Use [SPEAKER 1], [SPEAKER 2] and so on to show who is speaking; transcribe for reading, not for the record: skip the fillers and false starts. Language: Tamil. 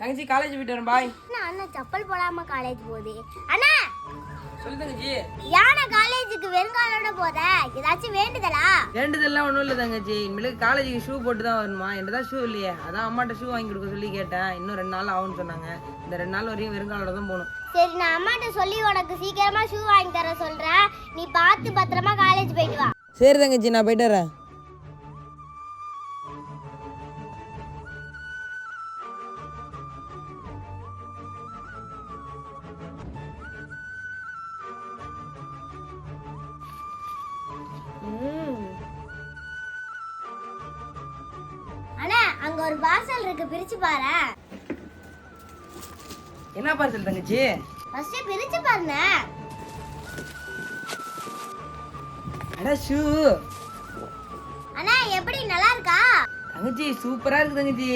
[SPEAKER 1] தங்கச்சி காலேஜ் போயிட்டு வரேன் பாய்.
[SPEAKER 2] அண்ணா செப்பல் போடாம காலேஜ் போகுது. அண்ணா
[SPEAKER 1] சொல்லு தங்கச்சி.
[SPEAKER 2] யானை காலேஜுக்கு வெறுங்காலோட போத ஏதாச்சும் வேண்டுதலா?
[SPEAKER 1] வேண்டுதெல்லாம் ஒன்றும் இல்லை தங்கச்சி. இனிமேலுக்கு காலேஜுக்கு ஷூ போட்டு தான் வருமா? என்கிட்ட தான் ஷூ இல்லையே, அதான் அம்மாட்ட ஷூ வாங்கி கொடுக்க சொல்லி கேட்டேன். இன்னும் 2 நாள் ஆகும்னு சொன்னாங்க. இந்த 2 நாள் வரையும் வெறுங்காலோட தான் போகணும்.
[SPEAKER 2] சரி, நான் அம்மாட்ட சொல்லி உனக்கு சீக்கிரமா ஷூ வாங்கி தர சொல்றேன். நீ பார்த்து பத்திரமா காலேஜ் போயிட்டு வா.
[SPEAKER 1] சரி தங்கச்சி, நான் போயிட்டு வரேன்.
[SPEAKER 2] அண்ணா அங்க ஒரு பார்சல் இருக்கு, பிரிச்சு பாரு.
[SPEAKER 1] என்ன பார்சல் தங்கச்சி?
[SPEAKER 2] ஃபர்ஸ்ட் பிரிச்சு பாருங்க.
[SPEAKER 1] அட ஷூ.
[SPEAKER 2] அண்ணா எப்படி நல்லா இருக்கா?
[SPEAKER 1] தங்கச்சி சூப்பரா இருக்கு தங்கச்சி.